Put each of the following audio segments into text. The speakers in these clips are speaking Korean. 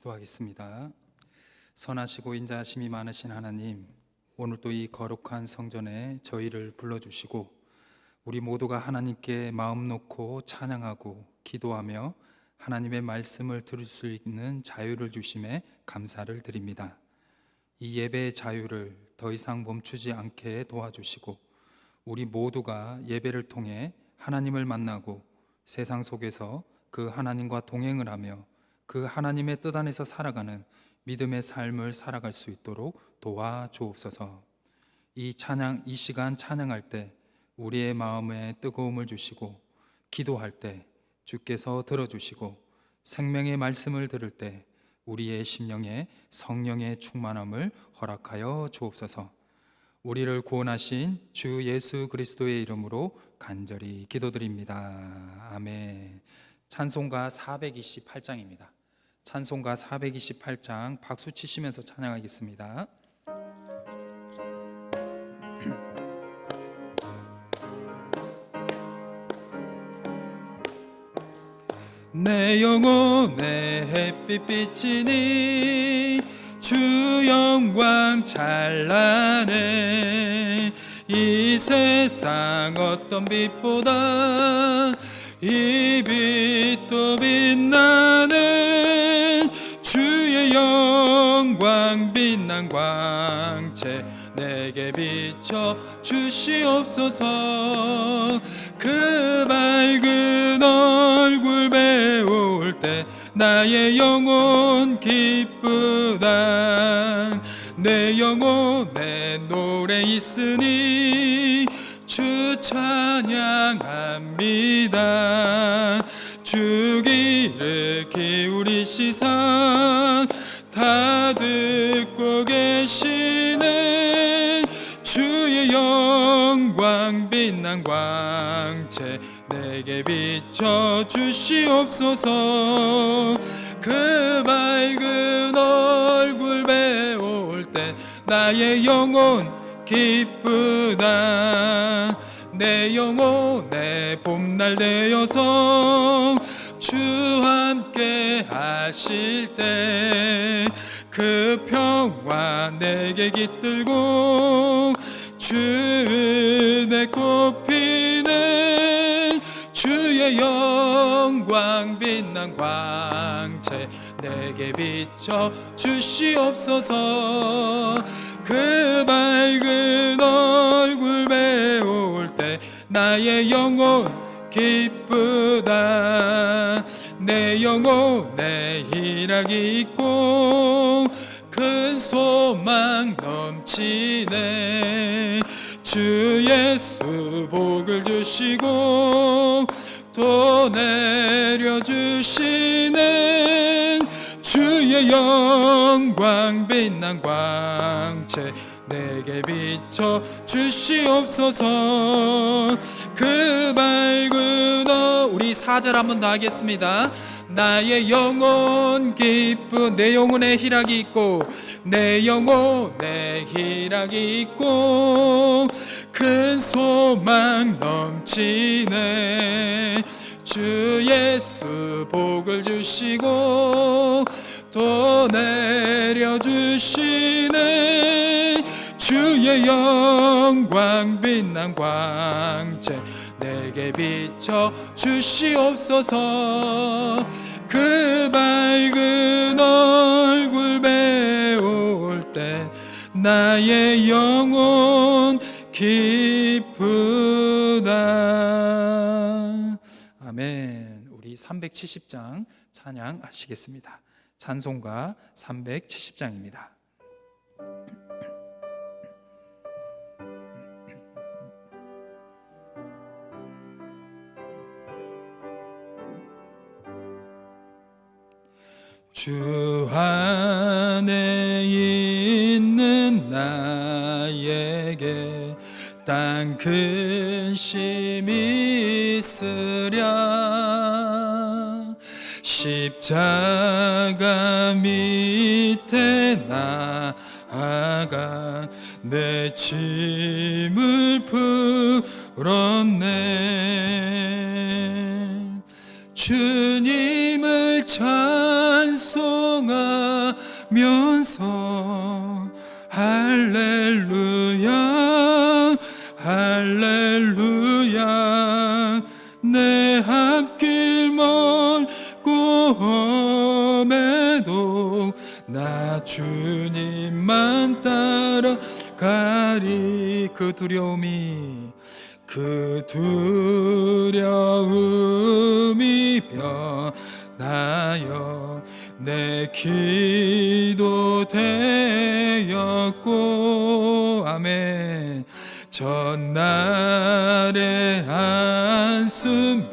기도하겠습니다. 선하시고 인자하심이 많으신 하나님, 오늘도 이 거룩한 성전에 저희를 불러주시고 우리 모두가 하나님께 마음 놓고 찬양하고 기도하며 하나님의 말씀을 들을 수 있는 자유를 주심에 감사를 드립니다. 이 예배의 자유를 더 이상 멈추지 않게 도와주시고 우리 모두가 예배를 통해 하나님을 만나고 세상 속에서 그 하나님과 동행을 하며 그 하나님의 뜻 안에서 살아가는 믿음의 삶을 살아갈 수 있도록 도와주옵소서. 이 시간 찬양할 때 우리의 마음에 뜨거움을 주시고, 기도할 때 주께서 들어주시고, 생명의 말씀을 들을 때 우리의 심령에 성령의 충만함을 허락하여 주옵소서. 우리를 구원하신 주 예수 그리스도의 이름으로 간절히 기도드립니다. 아멘. 찬송가 428장입니다. 찬송가 428장 박수 치시면서 찬양하겠습니다. 내 영혼의 햇빛 비치니 주 영광 찬란해. 이 세상 어떤 빛보다 이 빛도 빛나는 주의 영광 빛난 광채 내게 비춰 주시옵소서. 그 밝은 얼굴 배울 때 나의 영혼 기쁘다. 내 영혼에 노래 있으니 주 찬양합니다. 주 귀를 기울이시사 다 듣고 계시네. 주의 영광 빛난 광채 내게 비춰 주시옵소서. 그 밝은 얼굴 배울 때 나의 영혼 기쁘다. 내 영혼의 봄날 되어서 주 함께 하실 때 그 평화 내게 깃들고 주 은혜 꽃피네. 주의 영광 빛난 광채 내게 비춰 주시옵소서. 그 밝은 얼굴 배울 때 나의 영혼 기쁘다. 내 영혼에 희락이 있고 큰 소망 넘치네. 주 예수 복을 주시고 또 내려주시네. 주의 영광 빛난 광채 내게 비춰 주시옵소서. 그 밝은 우리 4절 한 번 더 하겠습니다. 나의 영혼 기쁜 내 영혼에 희락이 있고 내 영혼에 희락이 있고 큰 소망 넘치네. 주 예수 복을 주시고 또 내려주시네. 주의 영광 빛난 광채 내게 비춰 주시옵소서. 그 밝은 얼굴 배울 때 나의 영혼 기쁘다. 아멘. 우리 370장 찬양하시겠습니다. 찬송가 370장입니다. 주 안에 있는 나에게 땅 근심이 있으랴. 십자가 밑에 나아가 내 짐을 풀었네. 주님을 찬양하며 찬송하면서 할렐루야 할렐루야 내 앞길 멀고 험해도 나 주님만 따라가리. 그 두려움이 변하여 내 기도 되었고 아멘. 전날의 한숨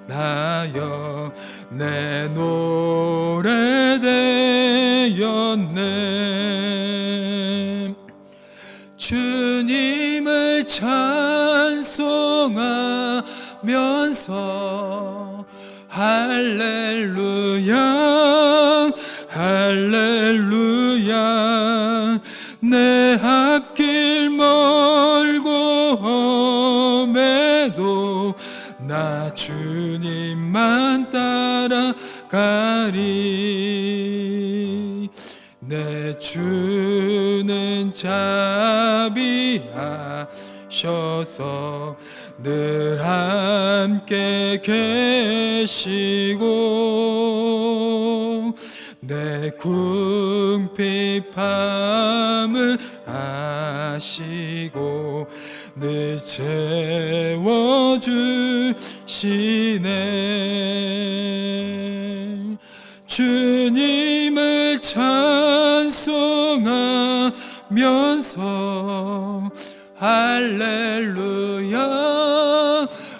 변하여 내 노래 되었네. 주님을 찬송하면서 할렐루야 할렐루야 내 앞길 멀고 험해도 나 주님만 따라가리. 내 주는 자비하셔서 늘 함께 계시고 내 궁핍함을 아시고 늘 채워주시네. 주님을 찬송하면서 할렐루야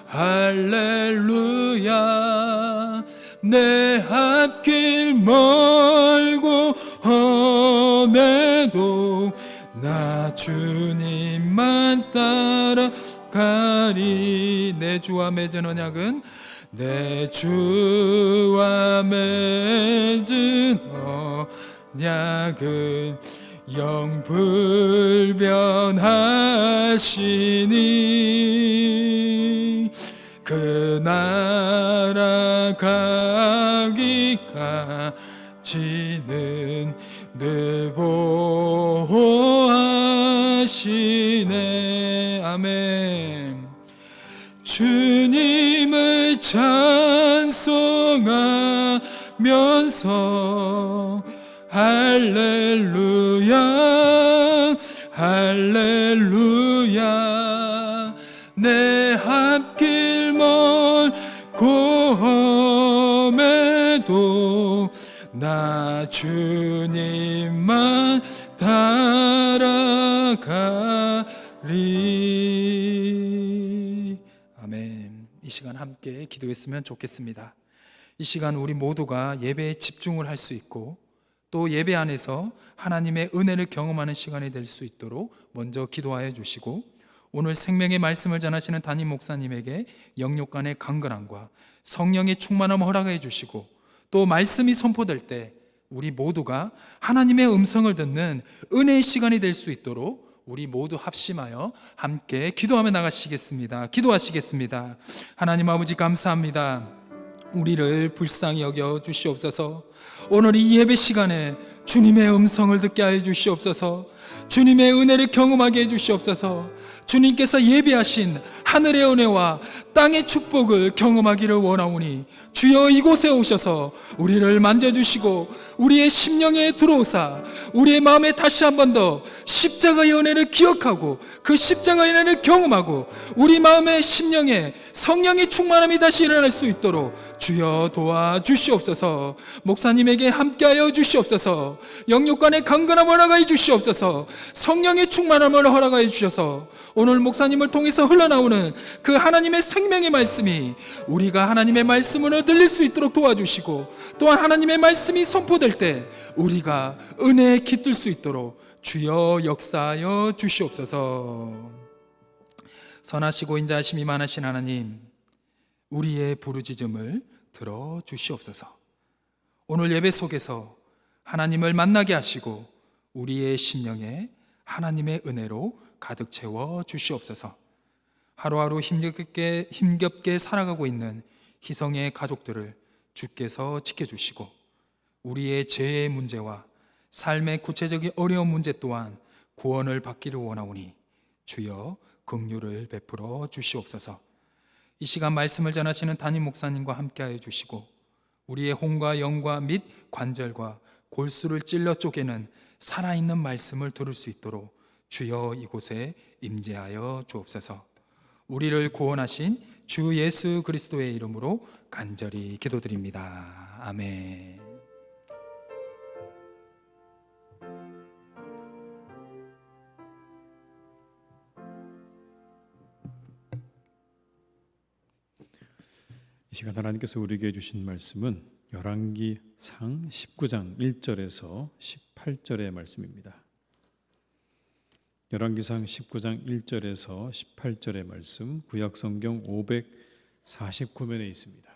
할렐루야 내 앞길 멀고 험해도 나 주님만 따라가리. 내 주와 맺은 언약은 내 주와 맺은 언약은 영불변하시니 그 나라 가기까지는 늘 보호하시네. 아멘. 주님을 찬송하면서 할렐루야 할렐루야 내 앞길 멀고 험해도 나 주님만 따라가리. 아멘. 이 시간 함께 기도했으면 좋겠습니다. 이 시간 우리 모두가 예배에 집중을 할 수 있고 또 예배 안에서 하나님의 은혜를 경험하는 시간이 될 수 있도록 먼저 기도하여 주시고, 오늘 생명의 말씀을 전하시는 담임 목사님에게 영육간의 강건함과 성령의 충만함을 허락해 주시고, 또 말씀이 선포될 때 우리 모두가 하나님의 음성을 듣는 은혜의 시간이 될 수 있도록 우리 모두 합심하여 함께 기도하며 나가시겠습니다. 기도하시겠습니다. 하나님 아버지 감사합니다. 우리를 불쌍히 여겨 주시옵소서. 오늘 이 예배 시간에 주님의 음성을 듣게 하여 주시옵소서. 주님의 은혜를 경험하게 해 주시옵소서. 주님께서 예비하신 하늘의 은혜와 땅의 축복을 경험하기를 원하오니 주여 이곳에 오셔서 우리를 만져주시고 우리의 심령에 들어오사 우리의 마음에 다시 한 번 더 십자가의 은혜를 기억하고 그 십자가의 은혜를 경험하고 우리 마음의 심령에 성령의 충만함이 다시 일어날 수 있도록 주여 도와주시옵소서. 목사님에게 함께하여 주시옵소서. 영육간의 강건함을 허락하여 주시옵소서. 성령의 충만함을 허락하여 주셔서 오늘 목사님을 통해서 흘러나오는 그 하나님의 생명의 말씀이 우리가 하나님의 말씀으로 들릴 수 있도록 도와주시고, 또한 하나님의 말씀이 선포될 때 우리가 은혜에 깃들 수 있도록 주여 역사하여 주시옵소서. 선하시고 인자하심이 많으신 하나님, 우리의 부르짖음을 들어주시옵소서. 오늘 예배 속에서 하나님을 만나게 하시고 우리의 심령에 하나님의 은혜로 가득 채워 주시옵소서. 하루하루 힘겹게 살아가고 있는 희성의 가족들을 주께서 지켜주시고, 우리의 죄의 문제와 삶의 구체적인 어려운 문제 또한 구원을 받기를 원하오니 주여 긍휼을 베풀어 주시옵소서. 이 시간 말씀을 전하시는 담임 목사님과 함께하여 주시고 우리의 혼과 영과 및 관절과 골수를 찔러 쪼개는 살아있는 말씀을 들을 수 있도록 주여 이곳에 임재하여 주옵소서. 우리를 구원하신 주 예수 그리스도의 이름으로 간절히 기도드립니다. 아멘. 이 시간 하나님께서 우리에게 주신 말씀은 열왕기상 19장 1절에서 18절의 말씀입니다. 열왕기상 19장 1절에서 18절의 말씀, 구약성경 549면에 있습니다.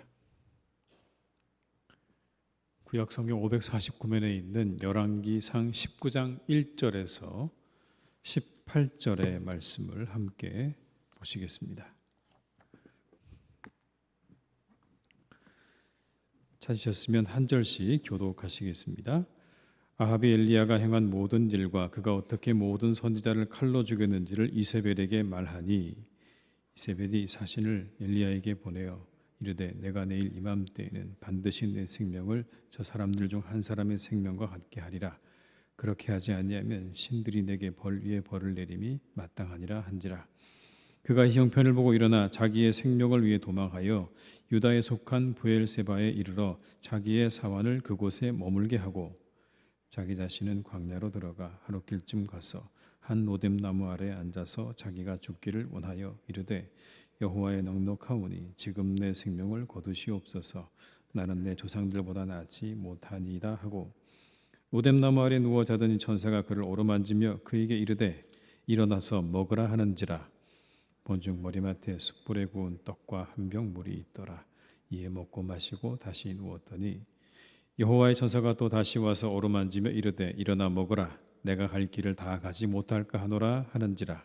구약성경 549면에 있는 열왕기상 19장 1절에서 18절의 말씀을 함께 보시겠습니다. 찾으셨으면 한 절씩 교독하시겠습니다. 아합이 엘리야가 행한 모든 일과 그가 어떻게 모든 선지자를 칼로 죽였는지를 이세벨에게 말하니 이세벨이 사신을 엘리야에게 보내어 이르되 내가 내일 이맘때에는 반드시 내 생명을 저 사람들 중 한 사람의 생명과 같게 하리라. 그렇게 하지 아니하면 신들이 내게 벌 위에 벌을 내림이 마땅하니라 한지라. 그가 이 형편을 보고 일어나 자기의 생명을 위해 도망하여 유다에 속한 부엘세바에 이르러 자기의 사환을 그곳에 머물게 하고 자기 자신은 광야로 들어가 하룻길쯤 가서 한 로뎀나무 아래 앉아서 자기가 죽기를 원하여 이르되 여호와의 넉넉하오니 지금 내 생명을 거두시옵소서. 나는 내 조상들보다 낫지 못하니이다 하고 로뎀나무 아래 누워 자더니 천사가 그를 오르만지며 그에게 이르되 일어나서 먹으라 하는지라. 본즉 머리맡에 숯불에 구운 떡과 한 병 물이 있더라. 이에 먹고 마시고 다시 누웠더니 여호와의 천사가 또 다시 와서 어루만지며 이르되 일어나 먹으라. 내가 갈 길을 다 가지 못할까 하노라 하는지라.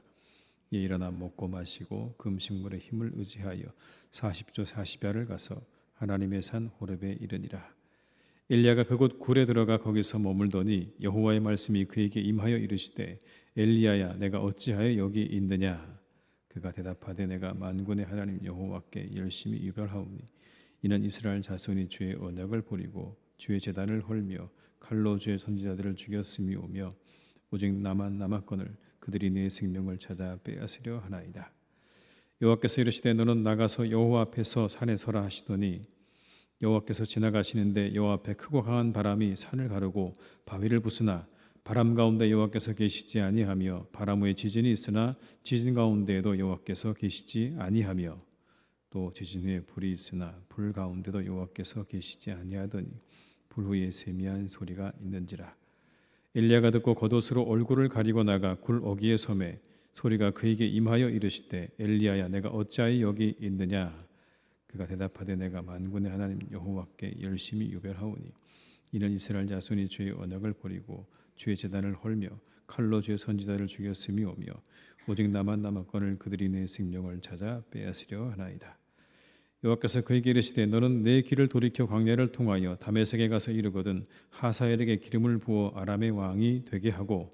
이에 일어나 먹고 마시고 그 음식물의 힘을 의지하여 40조 40야를 가서 하나님의 산 호렙에 이르니라. 엘리야가 그곳 굴에 들어가 거기서 머물더니 여호와의 말씀이 그에게 임하여 이르시되 엘리야야 내가 어찌하여 여기 있느냐. 그가 대답하되 내가 만군의 하나님 여호와께 열심히 유별하오니 이는 이스라엘 자손이 주의 언약을 버리고 주의 제단을 헐며 칼로 주의 선지자들을 죽였음이오며 오직 나만 남았거늘 그들이 내 생명을 찾아 빼앗으려 하나이다. 여호와께서 이르시되 너는 나가서 여호와 앞에서 산에 서라 하시더니 여호와께서 지나가시는데 여호와 앞에 크고 강한 바람이 산을 가르고 바위를 부수나 바람 가운데 여호와께서 계시지 아니하며 바람 후에 지진이 있으나 지진 가운데에도 여호와께서 계시지 아니하며 또 지진 후에 불이 있으나 불 가운데도 여호와께서 계시지 아니하더니 불 후에 세미한 소리가 있는지라. 엘리야가 듣고 겉옷으로 얼굴을 가리고 나가 굴 어귀에 섬에 소리가 그에게 임하여 이르시되 엘리야야 내가 어찌하여 여기 있느냐. 그가 대답하되 내가 만군의 하나님 여호와께 열심히 유별하오니 이는 이스라엘 자손이 주의 언약을 버리고 주의 제단을 헐며 칼로 주의 선지자를 죽였음이오며 오직 나만 남았거늘 그들이 내 생명을 찾아 빼앗으려 하나이다. 여호와께서 그에게 이르시되 너는 내 길을 돌이켜 광야를 통하여 다메섹에 가서 이르거든 하사엘에게 기름을 부어 아람의 왕이 되게 하고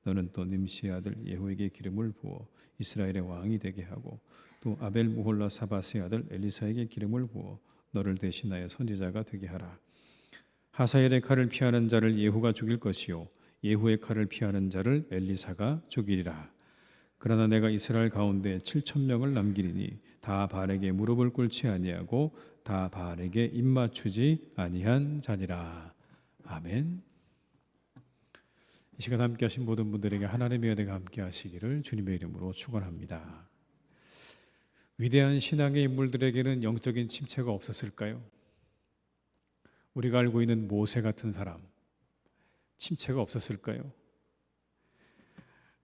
너는 또 nim시의 아들 예후에게 기름을 부어 이스라엘의 왕이 되게 하고 또 아벨 무홀라 사바스의 아들 엘리사에게 기름을 부어 너를 대신하여 선지자가 되게 하라. 하사엘의 칼을 피하는 자를 예후가 죽일 것이요 예후의 칼을 피하는 자를 엘리사가 죽이리라. 그러나 내가 이스라엘 가운데 7,000명을 남기리니 다 바알에게 무릎을 꿇지 아니하고 다 바알에게 입맞추지 아니한 자니라. 아멘. 이 시간 함께 하신 모든 분들에게 하나님의 은혜가 함께 하시기를 주님의 이름으로 축원합니다. 위대한 신앙의 인물들에게는 영적인 침체가 없었을까요? 우리가 알고 있는 모세 같은 사람 침체가 없었을까요?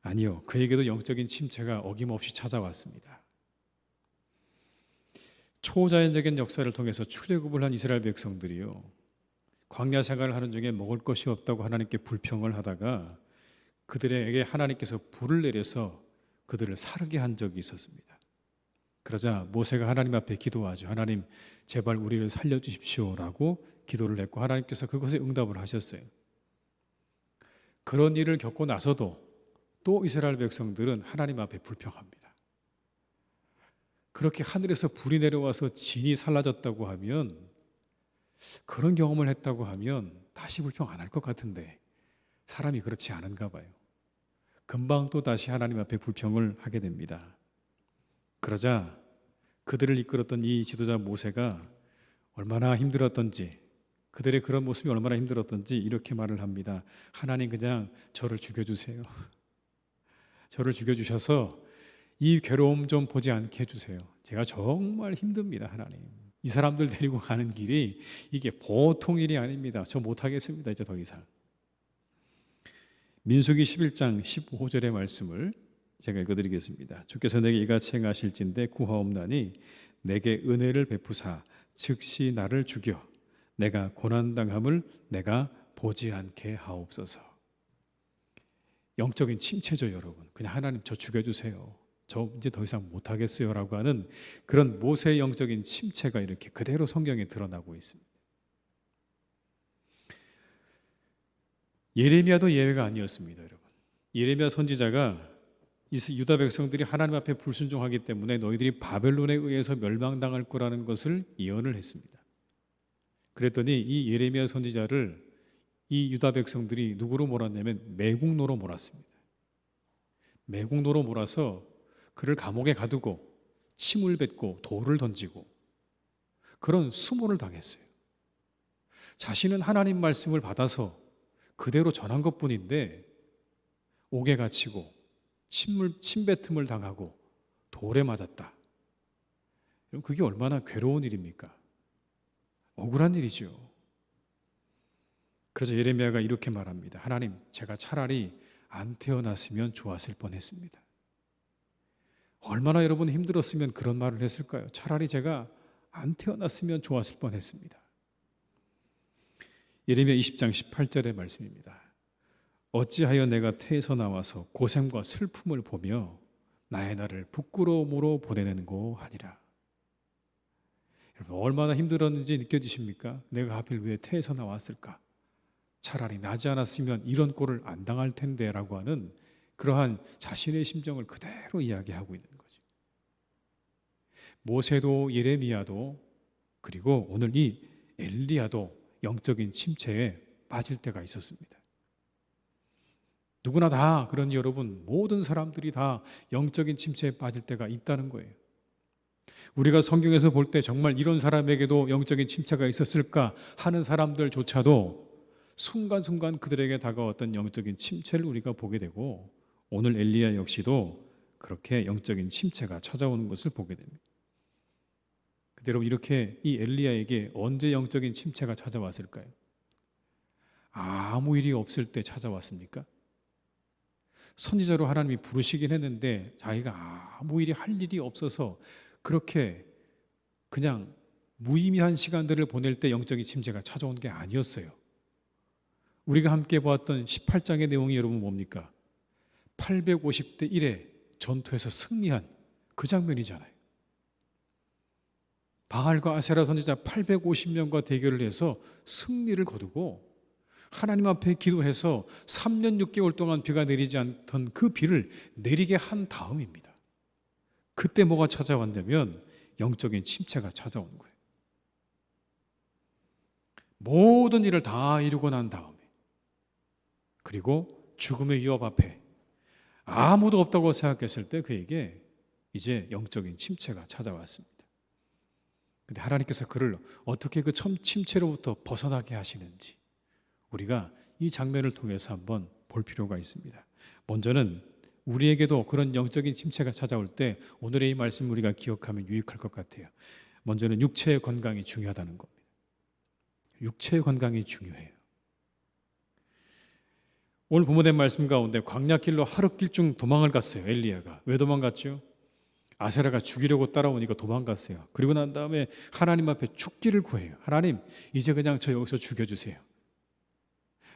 아니요. 그에게도 영적인 침체가 어김없이 찾아왔습니다. 초자연적인 역사를 통해서 출애굽을 한 이스라엘 백성들이요. 광야 생활을 하는 중에 먹을 것이 없다고 하나님께 불평을 하다가 그들에게 하나님께서 불을 내려서 그들을 사르게 한 적이 있었습니다. 그러자 모세가 하나님 앞에 기도하죠. 하나님 제발 우리를 살려주십시오라고 기도를 했고 하나님께서 그것에 응답을 하셨어요. 그런 일을 겪고 나서도 또 이스라엘 백성들은 하나님 앞에 불평합니다. 그렇게 하늘에서 불이 내려와서 진이 살라졌다고 하면, 그런 경험을 했다고 하면 다시 불평 안 할 것 같은데 사람이 그렇지 않은가 봐요. 금방 또 다시 하나님 앞에 불평을 하게 됩니다. 그러자 그들을 이끌었던 이 지도자 모세가 얼마나 힘들었던지, 그들의 그런 모습이 얼마나 힘들었던지 이렇게 말을 합니다. 하나님 그냥 저를 죽여주세요. 저를 죽여주셔서 이 괴로움 좀 보지 않게 해주세요. 제가 정말 힘듭니다. 하나님, 이 사람들 데리고 가는 길이 이게 보통 일이 아닙니다. 저 못하겠습니다. 이제 더 이상. 민수기 11장 15절의 말씀을 제가 읽어드리겠습니다. 주께서 내게 이같이 행하실진대 구하옵나니 내게 은혜를 베푸사 즉시 나를 죽여 내가 고난당함을 내가 보지 않게 하옵소서. 영적인 침체죠, 여러분. 그냥 하나님 저 죽여주세요. 저 이제 더 이상 못하겠어요 라고 하는 그런 모세의 영적인 침체가 이렇게 그대로 성경에 드러나고 있습니다. 예레미야도 예외가 아니었습니다, 여러분. 예레미야 선지자가 유다 백성들이 하나님 앞에 불순종하기 때문에 너희들이 바벨론에 의해서 멸망당할 거라는 것을 예언을 했습니다. 그랬더니 이 예레미야 선지자를 이 유다 백성들이 누구로 몰았냐면 매국노로 몰았습니다. 매국노로 몰아서 그를 감옥에 가두고 침을 뱉고 돌을 던지고 그런 수모를 당했어요. 자신은 하나님 말씀을 받아서 그대로 전한 것뿐인데 옥에 갇히고 침뱉음을 당하고 돌에 맞았다. 그게 얼마나 괴로운 일입니까? 억울한 일이죠. 그래서 예레미야가 이렇게 말합니다. 하나님, 제가 차라리 안 태어났으면 좋았을 뻔했습니다. 얼마나 여러분 힘들었으면 그런 말을 했을까요? 차라리 제가 안 태어났으면 좋았을 뻔했습니다. 예레미야 20장 18절의 말씀입니다. 어찌하여 내가 태에서 나와서 고생과 슬픔을 보며 나의 날을 부끄러움으로 보내는고 하니라. 여러분 얼마나 힘들었는지 느껴지십니까? 내가 하필 왜 태에서 나왔을까? 차라리 나지 않았으면 이런 꼴을 안 당할 텐데 라고 하는 그러한 자신의 심정을 그대로 이야기하고 있는 거죠. 모세도 예레미야도 그리고 오늘 이 엘리야도 영적인 침체에 빠질 때가 있었습니다. 누구나 다 그런지 여러분, 모든 사람들이 다 영적인 침체에 빠질 때가 있다는 거예요. 우리가 성경에서 볼 때 정말 이런 사람에게도 영적인 침체가 있었을까 하는 사람들조차도 순간순간 그들에게 다가왔던 영적인 침체를 우리가 보게 되고 오늘 엘리야 역시도 그렇게 영적인 침체가 찾아오는 것을 보게 됩니다. 근데 여러분 이렇게 이 엘리야에게 언제 영적인 침체가 찾아왔을까요? 아무 일이 없을 때 찾아왔습니까? 선지자로 하나님이 부르시긴 했는데 자기가 아무 일이 할 일이 없어서 그렇게 그냥 무의미한 시간들을 보낼 때 영적인 침체가 찾아온 게 아니었어요. 우리가 함께 보았던 18장의 내용이 여러분 뭡니까? 850대 1의 전투에서 승리한 그 장면이잖아요. 바알과 아세라 선지자 850명과 대결을 해서 승리를 거두고 하나님 앞에 기도해서 3년 6개월 동안 비가 내리지 않던 그 비를 내리게 한 다음입니다. 그때 뭐가 찾아왔냐면 영적인 침체가 찾아온 거예요. 모든 일을 다 이루고 난 다음에 그리고 죽음의 위협 앞에 아무도 없다고 생각했을 때 그에게 이제 영적인 침체가 찾아왔습니다. 근데 하나님께서 그를 어떻게 그 침체로부터 벗어나게 하시는지 우리가 이 장면을 통해서 한번 볼 필요가 있습니다. 먼저는 우리에게도 그런 영적인 침체가 찾아올 때 오늘의 이 말씀 우리가 기억하면 유익할 것 같아요. 먼저는 육체의 건강이 중요하다는 겁니다. 육체의 건강이 중요해요. 오늘 본문의 말씀 가운데 광야길로 하룻길중 도망을 갔어요. 엘리야가. 왜 도망갔죠? 아세라가 죽이려고 따라오니까 도망갔어요. 그리고 난 다음에 하나님 앞에 죽기를 구해요. 하나님, 이제 그냥 저 여기서 죽여주세요.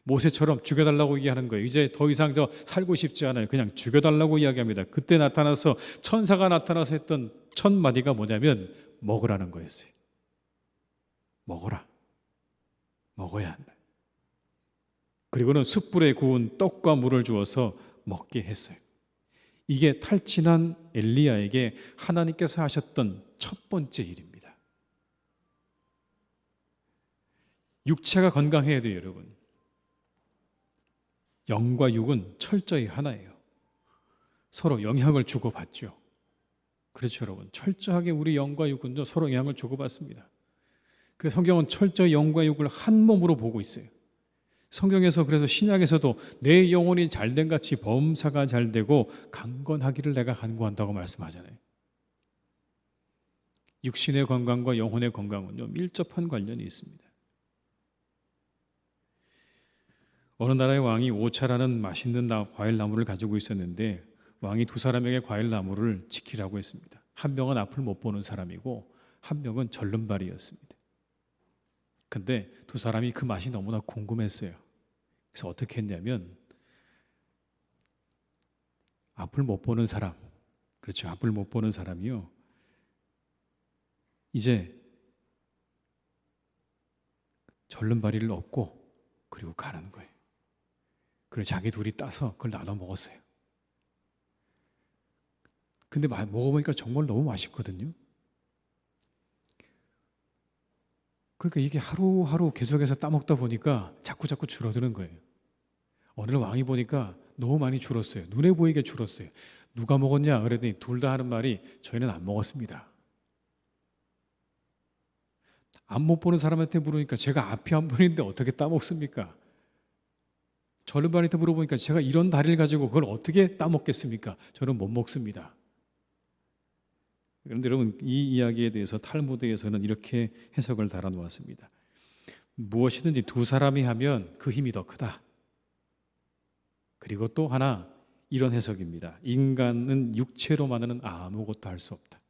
모세처럼 죽여달라고 얘기하는 거예요. 이제 더 이상 저 살고 싶지 않아요. 그냥 죽여달라고 이야기합니다. 그때 나타나서 천사가 나타나서 했던 첫 마디가 뭐냐면 먹으라는 거였어요. 먹어라. 먹어야 한다. 그리고는 숯불에 구운 떡과 물을 주어서 먹게 했어요. 이게 탈진한 엘리야에게 하나님께서 하셨던 첫 번째 일입니다. 육체가 건강해야 돼요, 여러분. 영과 육은 철저히 하나예요. 서로 영향을 주고받죠. 그렇죠, 여러분. 철저하게 우리 영과 육은 서로 영향을 주고받습니다. 그래서 성경은 철저히 영과 육을 한 몸으로 보고 있어요. 성경에서 그래서 신약에서도 내 영혼이 잘된 같이 범사가 잘되고 강건하기를 내가 간구한다고 말씀하잖아요. 육신의 건강과 영혼의 건강은요, 밀접한 관련이 있습니다. 어느 나라의 왕이 오차라는 맛있는 과일 나무를 가지고 있었는데 왕이 두 사람에게 과일 나무를 지키라고 했습니다. 한 명은 앞을 못 보는 사람이고 한 명은 절름발이였습니다. 근데 두 사람이 그 맛이 너무나 궁금했어요. 그래서 어떻게 했냐면 앞을 못 보는 사람, 그렇죠. 앞을 못 보는 사람이요. 이제 절름발이를 얻고 그리고 가는 거예요. 그래서 자기 둘이 따서 그걸 나눠 먹었어요. 근데 먹어보니까 정말 너무 맛있거든요. 그러니까 이게 하루하루 계속해서 따먹다 보니까 자꾸 줄어드는 거예요. 어느 날 왕이 보니까 너무 많이 줄었어요. 눈에 보이게 줄었어요. 누가 먹었냐? 그랬더니 둘 다 하는 말이 저희는 안 먹었습니다. 앞 못 보는 사람한테 물으니까 제가 앞이 안 보이는데 어떻게 따먹습니까? 절름발한테 물어보니까 제가 이런 다리를 가지고 그걸 어떻게 따먹겠습니까? 저는 못 먹습니다. 그런데 여러분, 이 이야기에 대해서 탈무드에서는 이렇게 해석을 달아놓았습니다. 무엇이든지 두 사람이 하면 그 힘이 더 크다. 그리고 또 하나 이런 해석입니다. 인간은 육체로만은 아무것도 할 수 없다.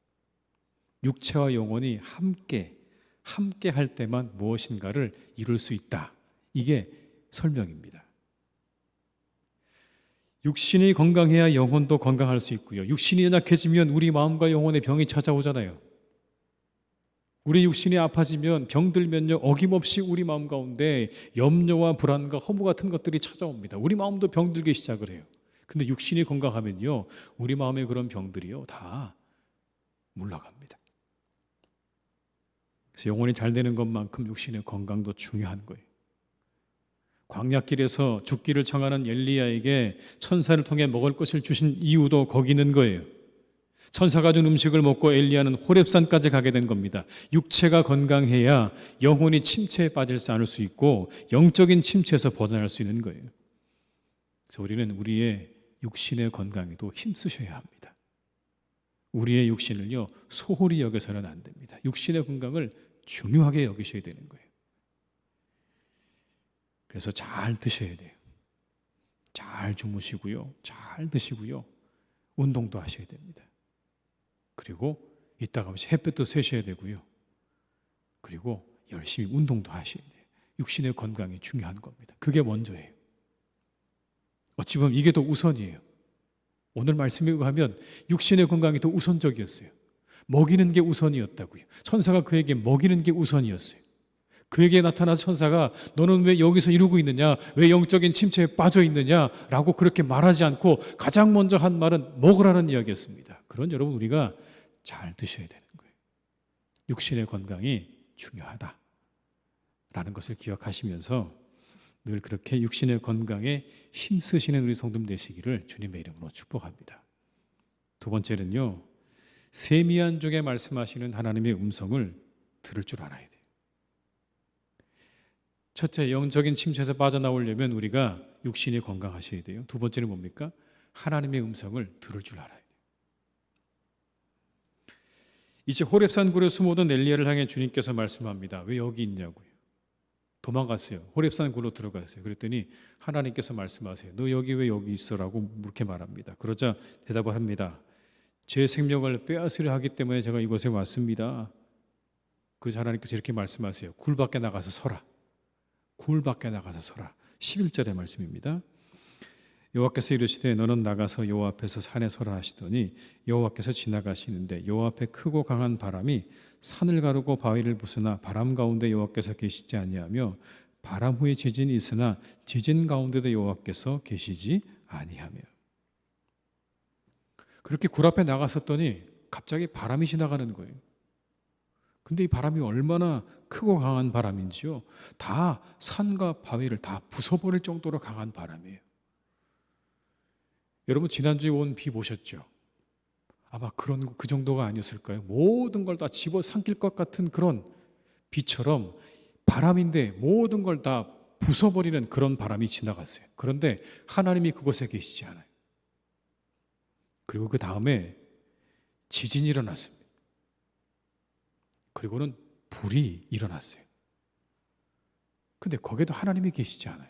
육체와 영혼이 함께 할 때만 무엇인가를 이룰 수 있다. 이게 설명입니다. 육신이 건강해야 영혼도 건강할 수 있고요. 육신이 연약해지면 우리 마음과 영혼의 병이 찾아오잖아요. 우리 육신이 아파지면 병들면요, 어김없이 우리 마음 가운데 염려와 불안과 허무 같은 것들이 찾아옵니다. 우리 마음도 병들기 시작을 해요. 근데 육신이 건강하면요, 우리 마음의 그런 병들이요, 다 물러갑니다. 그래서 영혼이 잘 되는 것만큼 육신의 건강도 중요한 거예요. 광야길에서 죽기를 청하는 엘리야에게 천사를 통해 먹을 것을 주신 이유도 거기 있는 거예요. 천사가 준 음식을 먹고 엘리야는 호렙산까지 가게 된 겁니다. 육체가 건강해야 영혼이 침체에 빠지지 않을 수 있고 영적인 침체에서 벗어날 수 있는 거예요. 그래서 우리는 우리의 육신의 건강에도 힘쓰셔야 합니다. 우리의 육신을요, 소홀히 여겨서는 안 됩니다. 육신의 건강을 중요하게 여기셔야 되는 거예요. 그래서 잘 드셔야 돼요. 잘 주무시고요. 잘 드시고요. 운동도 하셔야 됩니다. 그리고 이따가 햇볕도 쐬셔야 되고요. 그리고 열심히 운동도 하셔야 돼요. 육신의 건강이 중요한 겁니다. 그게 먼저예요. 어찌 보면 이게 더 우선이에요. 오늘 말씀에 의하면 육신의 건강이 더 우선적이었어요. 먹이는 게 우선이었다고요. 천사가 그에게 먹이는 게 우선이었어요. 그에게 나타난 천사가 너는 왜 여기서 이러고 있느냐? 왜 영적인 침체에 빠져 있느냐? 라고 그렇게 말하지 않고 가장 먼저 한 말은 먹으라는 이야기였습니다. 그런 여러분, 우리가 잘 드셔야 되는 거예요. 육신의 건강이 중요하다라는 것을 기억하시면서 늘 그렇게 육신의 건강에 힘쓰시는 우리 성도님 되시기를 주님의 이름으로 축복합니다. 두 번째는요, 세미한 중에 말씀하시는 하나님의 음성을 들을 줄 알아야 돼요. 첫째, 영적인 침체에서 빠져나오려면 우리가 육신이 건강하셔야 돼요. 두 번째는 뭡니까? 하나님의 음성을 들을 줄 알아야 돼요. 이제 호렙산 굴에 숨어든 엘리야를 향해 주님께서 말씀합니다. 왜 여기 있냐고요. 도망갔어요. 호렙산 굴로 들어갔어요. 그랬더니 하나님께서 말씀하세요. 너 여기 왜 여기 있어라고 그렇게 말합니다. 그러자 대답을 합니다. 제 생명을 빼앗으려 하기 때문에 제가 이곳에 왔습니다. 그래서 하나님께서 이렇게 말씀하세요. 굴 밖에 나가서 서라. 굴 밖에 나가서 서라. 11절의 말씀입니다. 여호와께서 이르시되 너는 나가서 여호와 앞에서 산에 서라 하시더니 여호와께서 지나가시는데 여호와 앞에 크고 강한 바람이 산을 가르고 바위를 부수나 바람 가운데 여호와께서 계시지 아니하며 바람 후에 지진이 있으나 지진 가운데도 여호와께서 계시지 아니하며. 그렇게 굴 앞에 나갔었더니 갑자기 바람이 지나가는 거예요. 근데 이 바람이 얼마나 크고 강한 바람인지요, 다 산과 바위를 다 부숴버릴 정도로 강한 바람이에요. 여러분 지난주에 온 비 보셨죠? 아마 그 정도가 아니었을까요? 모든 걸 다 집어삼킬 것 같은 그런 비처럼 바람인데 모든 걸 다 부숴버리는 그런 바람이 지나갔어요. 그런데 하나님이 그곳에 계시지 않아요. 그리고 그 다음에 지진이 일어났습니다. 그리고는 불이 일어났어요. 근데 거기에도 하나님이 계시지 않아요.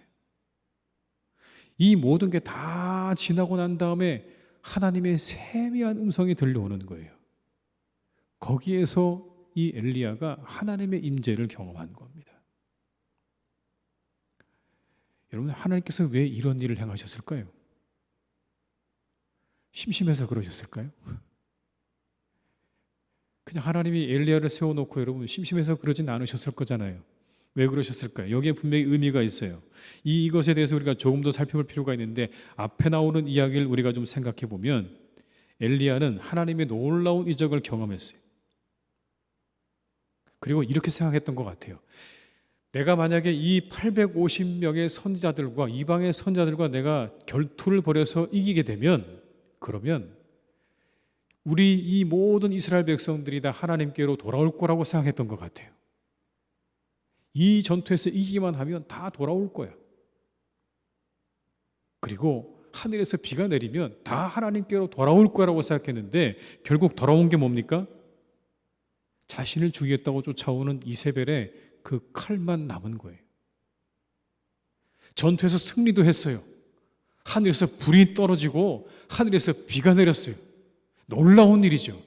이 모든 게 다 지나고 난 다음에 하나님의 세미한 음성이 들려오는 거예요. 거기에서 이 엘리야가 하나님의 임재를 경험한 겁니다. 여러분, 하나님께서 왜 이런 일을 행하셨을까요? 심심해서 그러셨을까요? 그냥 하나님이 엘리야를 세워놓고 여러분 심심해서 그러진 않으셨을 거잖아요. 왜 그러셨을까요? 여기에 분명히 의미가 있어요. 이것에 대해서 우리가 조금 더 살펴볼 필요가 있는데, 앞에 나오는 이야기를 우리가 좀 생각해 보면 엘리야는 하나님의 놀라운 이적을 경험했어요. 그리고 이렇게 생각했던 것 같아요. 내가 만약에 이 850명의 선지자들과 이방의 선지자들과 내가 결투를 벌여서 이기게 되면, 그러면 우리 이 모든 이스라엘 백성들이 다 하나님께로 돌아올 거라고 생각했던 것 같아요. 이 전투에서 이기기만 하면 다 돌아올 거야. 그리고 하늘에서 비가 내리면 다 하나님께로 돌아올 거라고 생각했는데, 결국 돌아온 게 뭡니까? 자신을 죽이겠다고 쫓아오는 이세벨의 그 칼만 남은 거예요. 전투에서 승리도 했어요. 하늘에서 불이 떨어지고 하늘에서 비가 내렸어요. 놀라운 일이죠.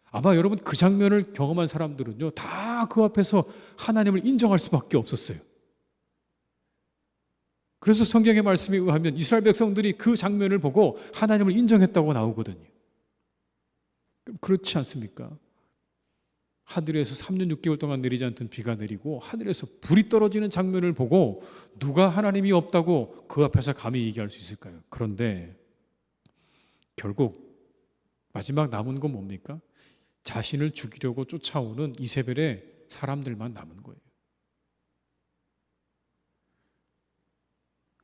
아마 여러분 그 장면을 경험한 사람들은요, 다 그 앞에서 하나님을 인정할 수밖에 없었어요. 그래서 성경의 말씀에 의하면 이스라엘 백성들이 그 장면을 보고 하나님을 인정했다고 나오거든요. 그렇지 않습니까? 하늘에서 3년 6개월 동안 내리지 않던 비가 내리고 하늘에서 불이 떨어지는 장면을 보고 누가 하나님이 없다고 그 앞에서 감히 얘기할 수 있을까요? 그런데 결국 마지막 남은 건 뭡니까? 자신을 죽이려고 쫓아오는 이세벨의 사람들만 남은 거예요.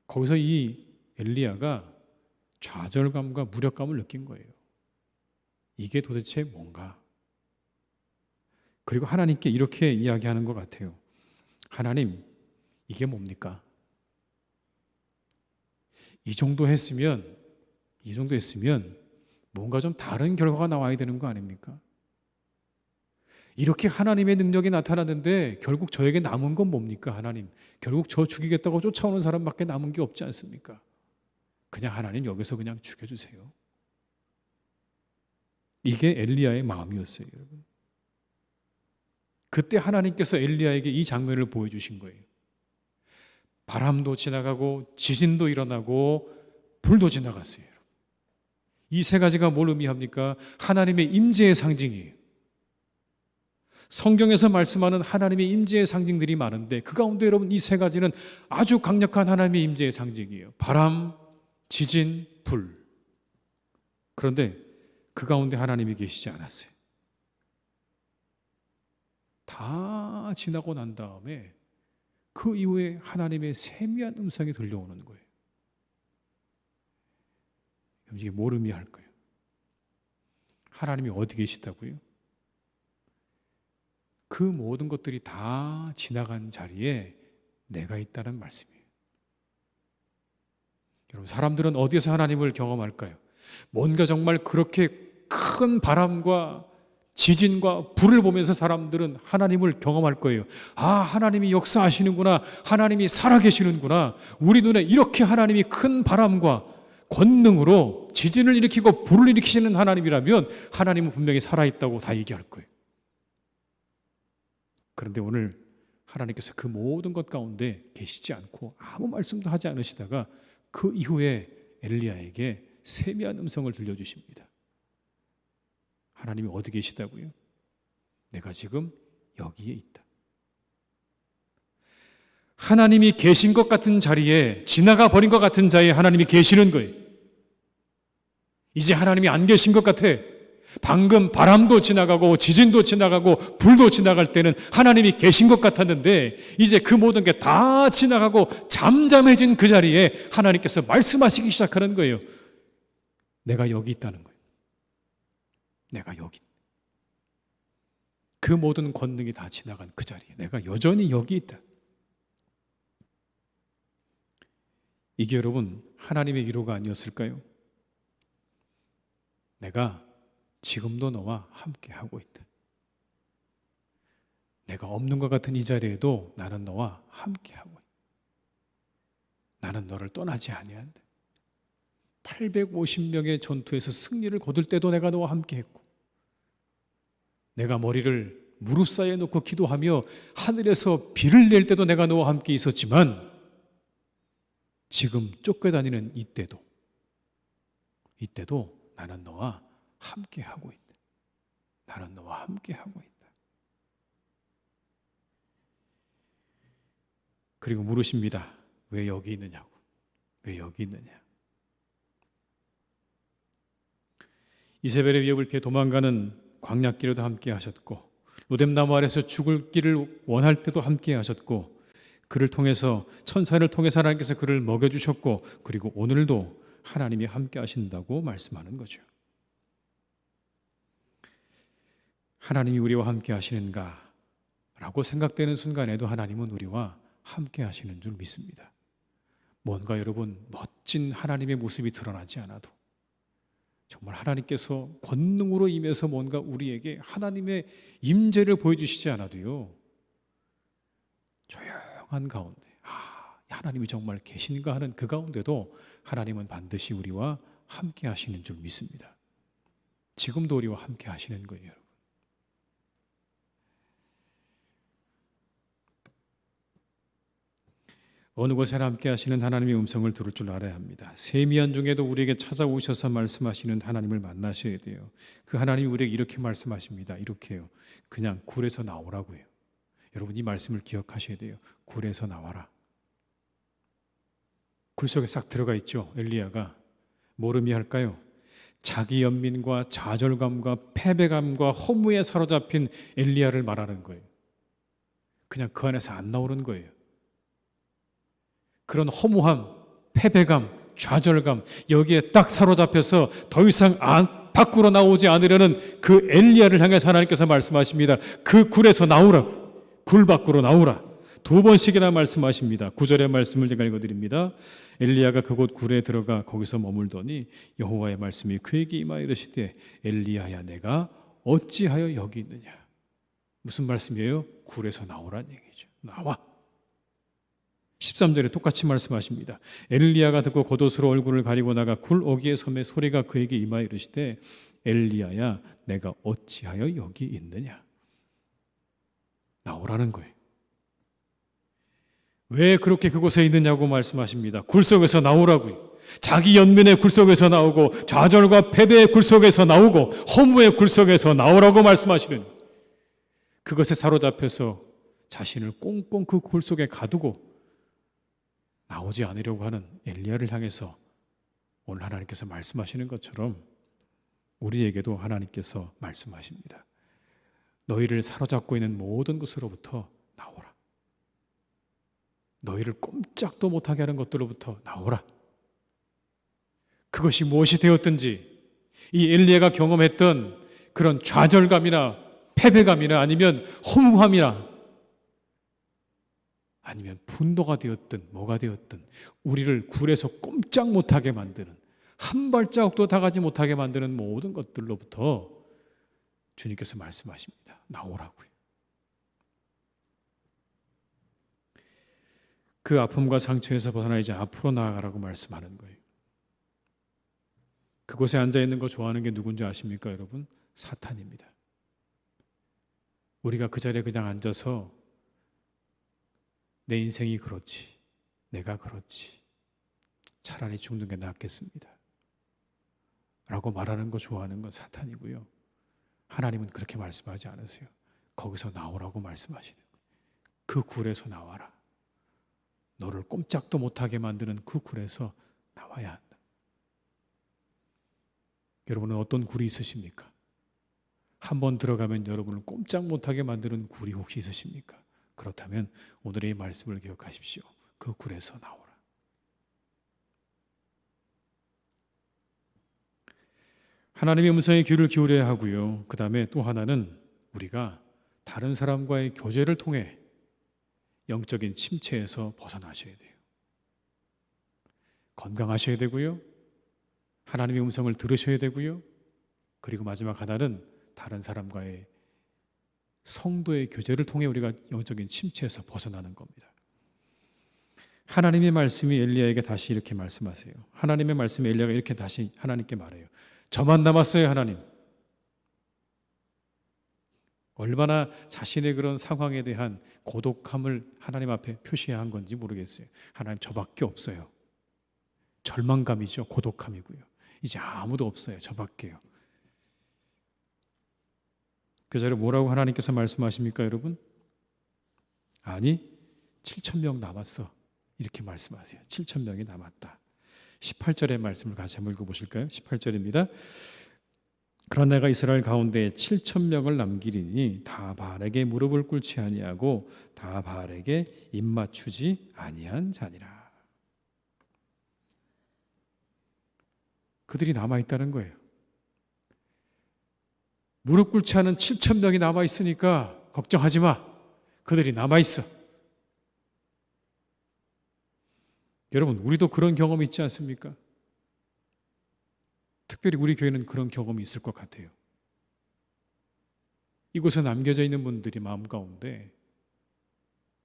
거기서 이 엘리야가 좌절감과 무력감을 느낀 거예요. 이게 도대체 뭔가? 그리고 하나님께 이렇게 이야기하는 것 같아요. 하나님, 이게 뭡니까? 이 정도 했으면 뭔가 좀 다른 결과가 나와야 되는 거 아닙니까? 이렇게 하나님의 능력이 나타났는데 결국 저에게 남은 건 뭡니까? 하나님, 결국 저 죽이겠다고 쫓아오는 사람밖에 남은 게 없지 않습니까? 그냥 하나님 여기서 그냥 죽여주세요. 이게 엘리야의 마음이었어요, 여러분. 그때 하나님께서 엘리야에게 이 장면을 보여주신 거예요. 바람도 지나가고 지진도 일어나고 불도 지나갔어요. 이 세 가지가 뭘 의미합니까? 하나님의 임재의 상징이에요. 성경에서 말씀하는 하나님의 임재의 상징들이 많은데 그 가운데 여러분 이 세 가지는 아주 강력한 하나님의 임재의 상징이에요. 바람, 지진, 불. 그런데 그 가운데 하나님이 계시지 않았어요. 다 지나고 난 다음에 그 이후에 하나님의 세미한 음성이 들려오는 거예요. 이게 뭘 의미할까요? 하나님이 어디 계시다고요? 그 모든 것들이 다 지나간 자리에 내가 있다는 말씀이에요. 여러분, 사람들은 어디에서 하나님을 경험할까요? 뭔가 정말 그렇게 큰 바람과 지진과 불을 보면서 사람들은 하나님을 경험할 거예요. 아, 하나님이 역사하시는구나. 하나님이 살아계시는구나. 우리 눈에 이렇게 하나님이 큰 바람과 권능으로 지진을 일으키고 불을 일으키시는 하나님이라면 하나님은 분명히 살아있다고 다 얘기할 거예요. 그런데 오늘 하나님께서 그 모든 것 가운데 계시지 않고 아무 말씀도 하지 않으시다가 그 이후에 엘리야에게 세미한 음성을 들려주십니다. 하나님이 어디 계시다고요? 내가 지금 여기에 있다. 하나님이 계신 것 같은 자리에, 지나가 버린 것 같은 자리에 하나님이 계시는 거예요. 이제 하나님이 안 계신 것 같아. 방금 바람도 지나가고 지진도 지나가고 불도 지나갈 때는 하나님이 계신 것 같았는데 이제 그 모든 게 다 지나가고 잠잠해진 그 자리에 하나님께서 말씀하시기 시작하는 거예요. 내가 여기 있다는 거예요. 내가 여기. 그 모든 권능이 다 지나간 그 자리에 내가 여전히 여기 있다. 이게 여러분 하나님의 위로가 아니었을까요? 내가 지금도 너와 함께하고 있다. 내가 없는 것 같은 이 자리에도 나는 너와 함께하고 있다. 나는 너를 떠나지 아니한다. 850명의 전투에서 승리를 거둘 때도 내가 너와 함께했고, 내가 머리를 무릎 사이에 놓고 기도하며 하늘에서 비를 낼 때도 내가 너와 함께 있었지만 지금 쫓겨다니는 이때도 나는 너와 함께하고 있다. 나는 너와 함께하고 있다. 그리고 물으십니다. 왜 여기 있느냐고. 왜 여기 있느냐. 이세벨의 위협을 피해 도망가는 광야길에도 함께 하셨고, 로뎀나무 아래서 죽을 길을 원할 때도 함께 하셨고, 그를 통해서, 천사를 통해서 하나님께서 그를 먹여주셨고, 그리고 오늘도 하나님이 함께 하신다고 말씀하는 거죠. 하나님이 우리와 함께 하시는가 라고 생각되는 순간에도 하나님은 우리와 함께 하시는 줄 믿습니다. 뭔가 여러분 멋진 하나님의 모습이 드러나지 않아도, 정말 하나님께서 권능으로 임해서 뭔가 우리에게 하나님의 임재를 보여주시지 않아도요, 조용한 가운데 하나님이 정말 계신가 하는 그 가운데도 하나님은 반드시 우리와 함께 하시는 줄 믿습니다. 지금도 우리와 함께 하시는 거예요, 여러분. 어느 곳에나 함께 하시는 하나님의 음성을 들을 줄 알아야 합니다. 세미한 중에도 우리에게 찾아오셔서 말씀하시는 하나님을 만나셔야 돼요. 그 하나님이 우리에게 이렇게 말씀하십니다. 이렇게요. 그냥 굴에서 나오라고 해요. 여러분 이 말씀을 기억하셔야 돼요. 굴에서 나와라. 굴 속에 싹 들어가 있죠. 엘리야가. 뭘 의미할까요? 자기 연민과 좌절감과 패배감과 허무에 사로잡힌 엘리야를 말하는 거예요. 그냥 그 안에서 안 나오는 거예요. 그런 허무함, 패배감, 좌절감, 여기에 딱 사로잡혀서 더 이상 밖으로 나오지 않으려는 그 엘리야를 향해서 하나님께서 말씀하십니다. 그 굴에서 나오라고. 굴 밖으로 나오라. 2번씩이나 말씀하십니다. 9절의 말씀을 제가 읽어드립니다. 엘리야가 그곳 굴에 들어가 거기서 머물더니 여호와의 말씀이 그에게 임하여 이르시되 엘리야야 내가 어찌하여 여기 있느냐. 무슨 말씀이에요? 굴에서 나오라는 얘기죠. 나와. 13절에 똑같이 말씀하십니다. 엘리야가 듣고 겉옷으로 얼굴을 가리고 나가 굴 어귀에 섬에 소리가 그에게 임하여 이르시되 엘리야야 내가 어찌하여 여기 있느냐. 나오라는 거예요. 왜 그렇게 그곳에 있느냐고 말씀하십니다. 굴 속에서 나오라고요. 자기 연민의 굴 속에서 나오고 좌절과 패배의 굴 속에서 나오고 허무의 굴 속에서 나오라고 말씀하시는, 그것에 사로잡혀서 자신을 꽁꽁 그 굴 속에 가두고 나오지 않으려고 하는 엘리야를 향해서 오늘 하나님께서 말씀하시는 것처럼 우리에게도 하나님께서 말씀하십니다. 너희를 사로잡고 있는 모든 것으로부터 나오라. 너희를 꼼짝도 못하게 하는 것들로부터 나오라. 그것이 무엇이 되었든지 이 엘리야가 경험했던 그런 좌절감이나 패배감이나 아니면 허무함이나 아니면 분노가 되었든 뭐가 되었든 우리를 굴에서 꼼짝 못하게 만드는, 한 발자국도 다가지 못하게 만드는 모든 것들로부터 주님께서 말씀하십니다. 나오라고요. 그 아픔과 상처에서 벗어나 이제 앞으로 나아가라고 말씀하는 거예요. 그곳에 앉아있는 거 좋아하는 게 누군지 아십니까 여러분? 사탄입니다. 우리가 그 자리에 그냥 앉아서 내 인생이 그렇지, 내가 그렇지, 차라리 죽는 게 낫겠습니다 라고 말하는 거 좋아하는 건 사탄이고요. 하나님은 그렇게 말씀하지 않으세요. 거기서 나오라고 말씀하시는 거예요. 그 굴에서 나와라. 너를 꼼짝도 못하게 만드는 그 굴에서 나와야 한다. 여러분은 어떤 굴이 있으십니까? 한번 들어가면 여러분을 꼼짝 못하게 만드는 굴이 혹시 있으십니까? 그렇다면 오늘의 이 말씀을 기억하십시오. 그 굴에서 나오라. 하나님의 음성에 귀를 기울여야 하고요. 그 다음에 또 하나는 우리가 다른 사람과의 교제를 통해 영적인 침체에서 벗어나셔야 돼요. 건강하셔야 되고요. 하나님의 음성을 들으셔야 되고요. 그리고 마지막 하나는 다른 사람과의 성도의 교제를 통해 우리가 영적인 침체에서 벗어나는 겁니다. 하나님의 말씀이 엘리야에게 다시 이렇게 말씀하세요. 하나님의 말씀에 엘리야가 이렇게 다시 하나님께 말해요. 저만 남았어요, 하나님. 얼마나 자신의 그런 상황에 대한 고독함을 하나님 앞에 표시한 건지 모르겠어요. 하나님, 저밖에 없어요. 절망감이죠. 고독함이고요. 이제 아무도 없어요. 저밖에요. 그 자리에 뭐라고 하나님께서 말씀하십니까, 여러분? 아니, 7,000명 남았어. 이렇게 말씀하세요. 7,000명이 남았다. 18절의 말씀을 같이 한번 읽어보실까요? 18절입니다. 그러나 내가 이스라엘 가운데 7,000명을 남기리니 다 바알에게 무릎을 꿇지 아니하고 다 바알에게 입맞추지 아니한 자니라. 그들이 남아있다는 거예요. 무릎 꿇지 않은 7,000명이 남아있으니까 걱정하지 마. 그들이 남아있어. 여러분, 우리도 그런 경험이 있지 않습니까? 특별히 우리 교회는 그런 경험이 있을 것 같아요. 이곳에 남겨져 있는 분들이 마음 가운데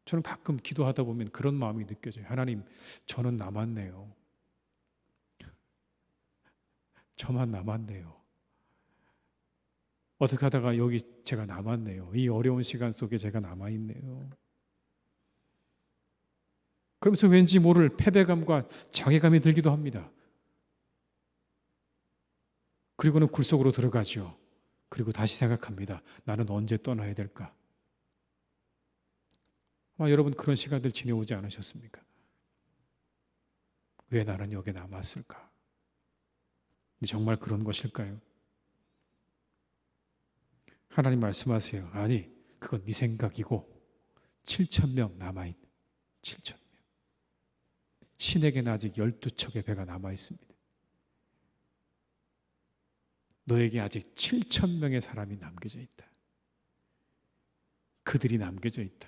저는 가끔 기도하다 보면 그런 마음이 느껴져요. 하나님, 저는 남았네요. 저만 남았네요. 어떻게 하다가 여기 제가 남았네요. 이 어려운 시간 속에 제가 남아있네요. 그러면서 왠지 모를 패배감과 자괴감이 들기도 합니다. 그리고는 굴 속으로 들어가죠. 그리고 다시 생각합니다. 나는 언제 떠나야 될까? 아마 여러분 그런 시간들 지내오지 않으셨습니까? 왜 나는 여기에 남았을까? 정말 그런 것일까요? 하나님 말씀하세요. 아니, 그건 네 생각이고 7,000명 남아있는 7,000명. 신에게는 아직 12척의 배가 남아있습니다. 너에게 아직 7,000명의 사람이 남겨져 있다. 그들이 남겨져 있다.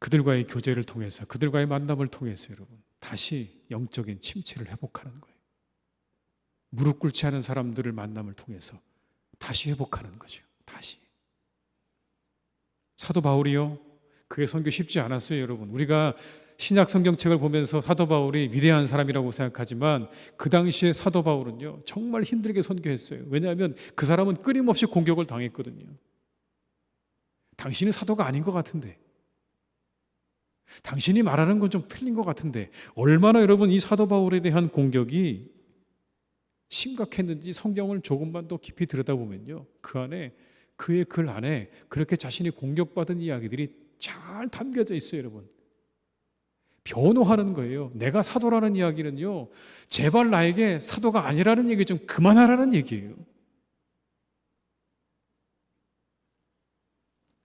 그들과의 교제를 통해서, 그들과의 만남을 통해서 여러분 다시 영적인 침체를 회복하는 거예요. 무릎 꿇지 않은 사람들을 만남을 통해서 다시 회복하는 거죠. 다시. 사도 바울이요, 그의 선교 쉽지 않았어요, 여러분. 우리가 신약 성경책을 보면서 사도 바울이 위대한 사람이라고 생각하지만 그 당시에 사도 바울은요 정말 힘들게 선교했어요. 왜냐하면 그 사람은 끊임없이 공격을 당했거든요. 당신은 사도가 아닌 것 같은데, 당신이 말하는 건 좀 틀린 것 같은데, 얼마나 여러분 이 사도 바울에 대한 공격이 심각했는지 성경을 조금만 더 깊이 들여다보면요, 그 안에, 그의 글 안에 그렇게 자신이 공격받은 이야기들이 잘 담겨져 있어요. 여러분, 변호하는 거예요. 내가 사도라는 이야기는요, 제발 나에게 사도가 아니라는 얘기 좀 그만하라는 얘기예요.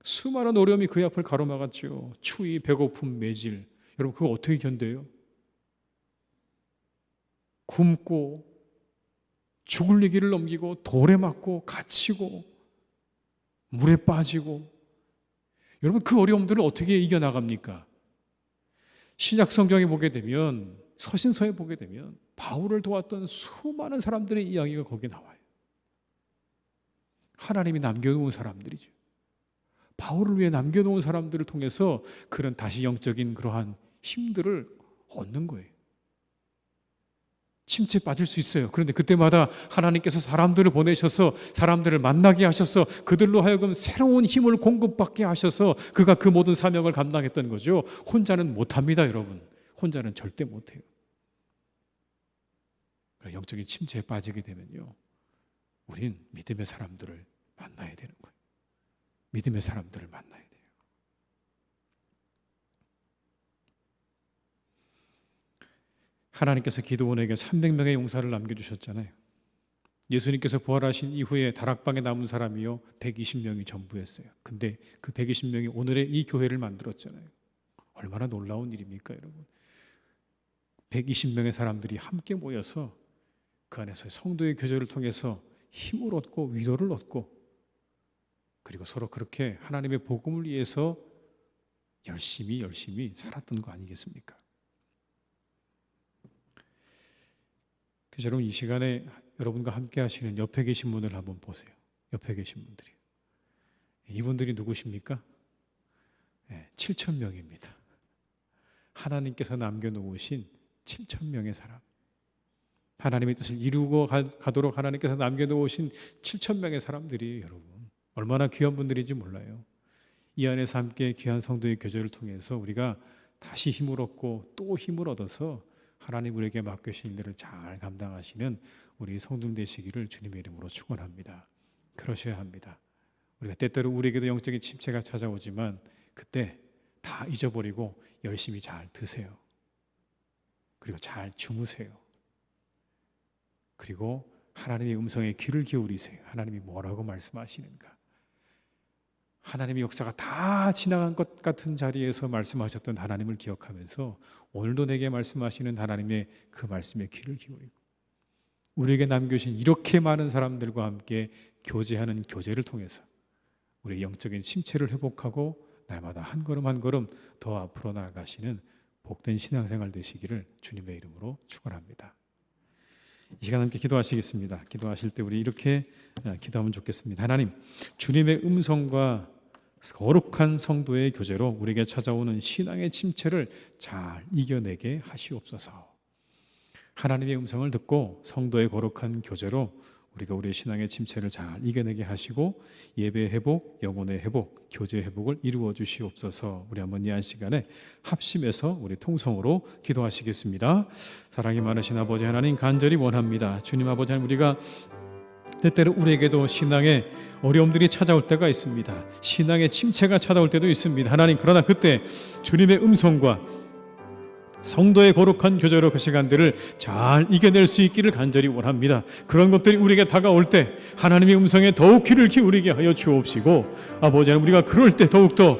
수많은 어려움이 그의 앞을 가로막았죠. 추위, 배고픔, 매질. 여러분 그거 어떻게 견뎌요? 굶고 죽을 위기를 넘기고 돌에 맞고 갇히고 물에 빠지고, 여러분 그 어려움들을 어떻게 이겨나갑니까? 신약 성경에 보게 되면, 서신서에 보게 되면 바울을 도왔던 수많은 사람들의 이야기가 거기에 나와요. 하나님이 남겨놓은 사람들이죠. 바울을 위해 남겨놓은 사람들을 통해서 그런 다시 영적인 그러한 힘들을 얻는 거예요. 침체에 빠질 수 있어요. 그런데 그때마다 하나님께서 사람들을 보내셔서 사람들을 만나게 하셔서 그들로 하여금 새로운 힘을 공급받게 하셔서 그가 그 모든 사명을 감당했던 거죠. 혼자는 못합니다, 여러분. 혼자는 절대 못해요. 영적인 침체에 빠지게 되면요, 우린 믿음의 사람들을 만나야 되는 거예요. 믿음의 사람들을 만나야 돼요. 하나님께서 기드온에게 300명의 용사를 남겨주셨잖아요. 예수님께서 부활하신 이후에 다락방에 남은 사람이요 120명이 전부였어요. 근데 그 120명이 오늘의 이 교회를 만들었잖아요. 얼마나 놀라운 일입니까, 여러분? 120명의 사람들이 함께 모여서 그 안에서 성도의 교제를 통해서 힘을 얻고 위로를 얻고, 그리고 서로 그렇게 하나님의 복음을 위해서 열심히 살았던 거 아니겠습니까? 그래서 여러분, 이 시간에 여러분과 함께 하시는 옆에 계신 분을 한번 보세요. 옆에 계신 분들이. 이분들이 누구십니까? 7,000명입니다. 하나님께서 남겨놓으신 7,000명의 사람. 하나님의 뜻을 이루고 가도록 하나님께서 남겨놓으신 7,000명의 사람들이, 여러분, 얼마나 귀한 분들인지 몰라요. 이 안에서 함께 귀한 성도의 교제를 통해서 우리가 다시 힘을 얻고 또 힘을 얻어서 하나님 우리에게 맡겨주신 일들을 잘 감당하시는 우리 성도들 되시기를 주님의 이름으로 축원합니다. 그러셔야 합니다. 우리가 때때로 우리에게도 영적인 침체가 찾아오지만 그때 다 잊어버리고 열심히 잘 드세요. 그리고 잘 주무세요. 그리고 하나님의 음성에 귀를 기울이세요. 하나님이 뭐라고 말씀하시는가. 하나님의 역사가 다 지나간 것 같은 자리에서 말씀하셨던 하나님을 기억하면서 오늘도 내게 말씀하시는 하나님의 그 말씀에 귀를 기울이고, 우리에게 남겨주신 이렇게 많은 사람들과 함께 교제하는 교제를 통해서 우리의 영적인 침체를 회복하고 날마다 한 걸음 한 걸음 더 앞으로 나아가시는 복된 신앙생활 되시기를 주님의 이름으로 축원합니다. 이 시간 함께 기도하시겠습니다. 기도하실 때 우리 이렇게 기도하면 좋겠습니다. 하나님, 주님의 음성과 거룩한 성도의 교제로 우리에게 찾아오는 신앙의 침체를 잘 이겨내게 하시옵소서. 하나님의 음성을 듣고 성도의 거룩한 교제로 우리가 우리의 신앙의 침체를 잘 이겨내게 하시고 예배 회복, 영혼의 회복, 교제 회복을 이루어 주시옵소서. 우리 한번 이 한 시간에 합심해서 우리 통성으로 기도하시겠습니다. 사랑이 많으신 아버지 하나님, 간절히 원합니다. 주님 아버지 하나님, 우리가 때때로 우리에게도 신앙의 어려움들이 찾아올 때가 있습니다. 신앙의 침체가 찾아올 때도 있습니다. 하나님, 그러나 그때 주님의 음성과 성도의 거룩한 교제로 그 시간들을 잘 이겨낼 수 있기를 간절히 원합니다. 그런 것들이 우리에게 다가올 때 하나님의 음성에 더욱 귀를 기울이게 하여 주옵시고, 아버지 하나님, 우리가 그럴 때 더욱더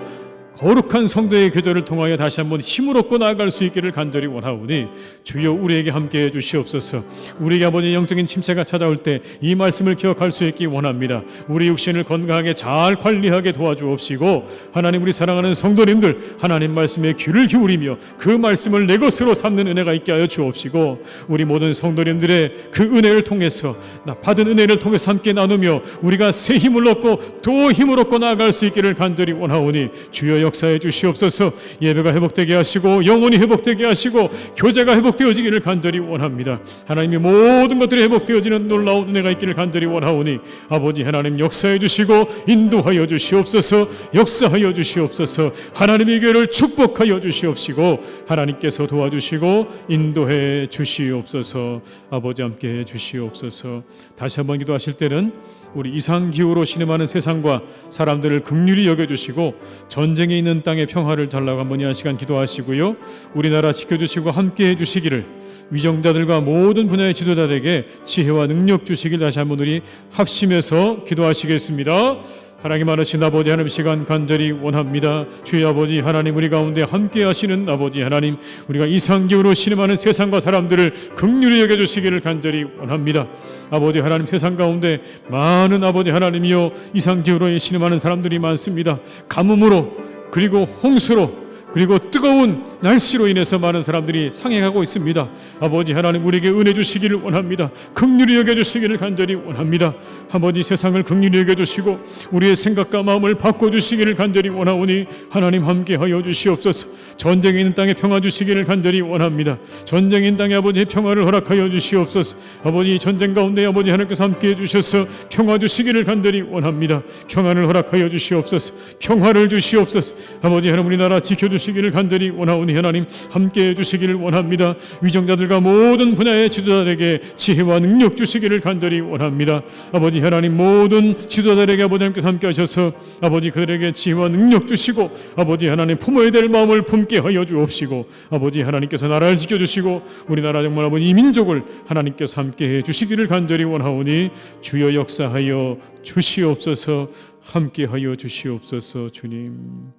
거룩한 성도의 교제를 통하여 다시 한번 힘을 얻고 나아갈 수 있기를 간절히 원하오니 주여 우리에게 함께해 주시옵소서. 우리에게 아버지 영적인 침체가 찾아올 때 이 말씀을 기억할 수 있기 원합니다. 우리 육신을 건강하게 잘 관리하게 도와주옵시고, 하나님, 우리 사랑하는 성도님들 하나님 말씀에 귀를 기울이며 그 말씀을 내 것으로 삼는 은혜가 있게 하여 주옵시고, 우리 모든 성도님들의 그 은혜를 통해서 받은 은혜를 통해서 함께 나누며 우리가 새 힘을 얻고 또 힘을 얻고 나아갈 수 있기를 간절히 원하오니 주여 역사해 주시옵소서. 예배가 회복되게 하시고 영혼이 회복되게 하시고 교제가 회복되어지기를 간절히 원합니다. 하나님이 모든 것들이 회복되어지는 놀라운 은혜가 있기를 간절히 원하오니 아버지 하나님, 역사해 주시고 인도하여 주시옵소서. 역사하여 주시옵소서. 하나님의 교회를 축복하여 주시옵시고 하나님께서 도와주시고 인도해 주시옵소서. 아버지 함께해 주시옵소서. 다시 한번 기도하실 때는 우리 이상기후로 신음하는 세상과 사람들을 긍휼히 여겨주시고 전쟁에 있는 땅의 평화를 달라고 한번 이 한 시간 기도하시고요, 우리나라 지켜주시고 함께해 주시기를, 위정자들과 모든 분야의 지도자들에게 지혜와 능력 주시길 다시 한번 우리 합심해서 기도하시겠습니다. 하나님 많으신 아버지 하나님, 시간 간절히 원합니다. 주의 아버지 하나님, 우리 가운데 함께 하시는 아버지 하나님, 우리가 이상기후로 신음하는 세상과 사람들을 긍휼히 여겨주시기를 간절히 원합니다. 아버지 하나님, 세상 가운데 많은 아버지 하나님이여 이상기후로 신음하는 사람들이 많습니다. 가뭄으로, 그리고 홍수로, 그리고 뜨거운 날씨로 인해서 많은 사람들이 상해가고 있습니다. 아버지 하나님, 우리에게 은혜 주시기를 원합니다. 긍휼히 여겨주시기를 간절히 원합니다. 아버지, 세상을 긍휼히 여겨주시고 우리의 생각과 마음을 바꿔주시기를 간절히 원하오니 하나님 함께하여 주시옵소서. 전쟁이 있는 땅에 평화 주시기를 간절히 원합니다. 전쟁이 있는 땅에 아버지 평화를 허락하여 주시옵소서. 아버지, 전쟁 가운데 아버지 하나님께서 함께해 주셔서 평화 주시기를 간절히 원합니다. 평화를 허락하여 주시옵소서. 평화를 주시옵소서. 아버지 하나님, 우리나라 지켜주시기를 간절히 원하오니 하나님 함께해 주시기를 원합니다. 위정자들과 모든 분야의 지도자들에게 지혜와 능력 주시기를 간절히 원합니다. 아버지 하나님, 모든 지도자들에게 아버지 하나님께서 함께 하셔서 아버지 그들에게 지혜와 능력 주시고 아버지 하나님 품어야 될 마음을 품게 하여 주옵시고 아버지 하나님께서 나라를 지켜주시고 우리나라 정말 아버지 이 민족을 하나님께서 함께해 주시기를 간절히 원하오니 주여 역사하여 주시옵소서. 함께하여 주시옵소서. 주님,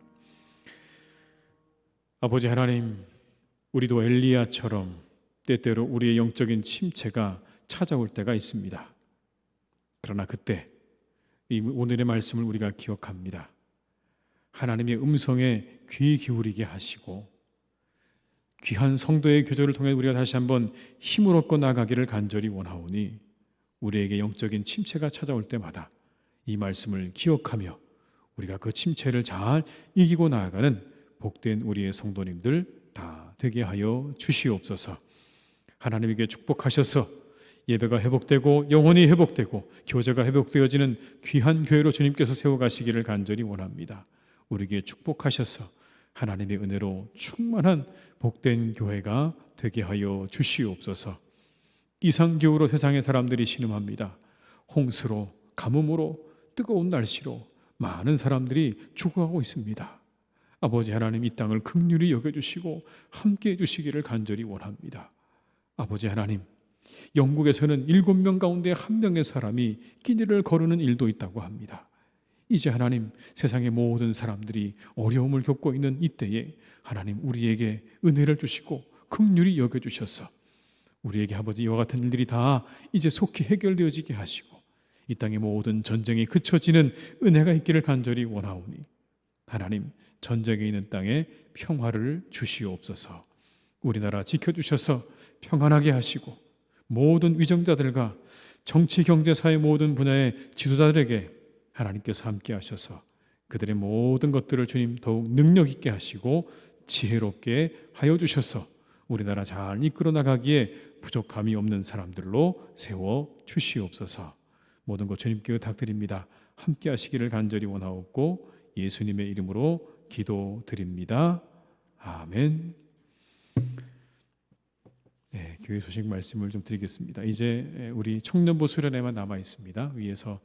아버지 하나님, 우리도 엘리야처럼 때때로 우리의 영적인 침체가 찾아올 때가 있습니다. 그러나 그때 이 오늘의 말씀을 우리가 기억합니다. 하나님의 음성에 귀 기울이게 하시고 귀한 성도의 교조를 통해 우리가 다시 한번 힘을 얻고 나가기를 간절히 원하오니 우리에게 영적인 침체가 찾아올 때마다 이 말씀을 기억하며 우리가 그 침체를 잘 이기고 나아가는 복된 우리의 성도님들 다 되게 하여 주시옵소서. 하나님에게 축복하셔서 예배가 회복되고 영혼이 회복되고 교제가 회복되어지는 귀한 교회로 주님께서 세워가시기를 간절히 원합니다. 우리에게 축복하셔서 하나님의 은혜로 충만한 복된 교회가 되게 하여 주시옵소서. 이상기후로 세상의 사람들이 신음합니다. 홍수로, 가뭄으로, 뜨거운 날씨로 많은 사람들이 죽어가고 있습니다. 아버지 하나님, 이 땅을 긍휼히 여겨주시고 함께해 주시기를 간절히 원합니다. 아버지 하나님, 영국에서는 7명 가운데 1명의 사람이 끼니를 거르는 일도 있다고 합니다. 이제 하나님, 세상의 모든 사람들이 어려움을 겪고 있는 이때에 하나님 우리에게 은혜를 주시고 긍휼히 여겨주셔서 우리에게 아버지 이와 같은 일들이 다 이제 속히 해결되어지게 하시고 이 땅의 모든 전쟁이 그쳐지는 은혜가 있기를 간절히 원하오니 하나님, 전쟁에 있는 땅에 평화를 주시옵소서. 우리나라 지켜주셔서 평안하게 하시고 모든 위정자들과 정치, 경제, 사회 모든 분야의 지도자들에게 하나님께서 함께 하셔서 그들의 모든 것들을 주님 더욱 능력 있게 하시고 지혜롭게 하여 주셔서 우리나라 잘 이끌어 나가기에 부족함이 없는 사람들로 세워 주시옵소서. 모든 것 주님께 부탁드립니다. 함께 하시기를 간절히 원하옵고 예수님의 이름으로 기도드립니다. 아멘. 네, 교회 소식 말씀을 좀 드리겠습니다. 이제 우리 청년부 수련회만 남아 있습니다. 위에서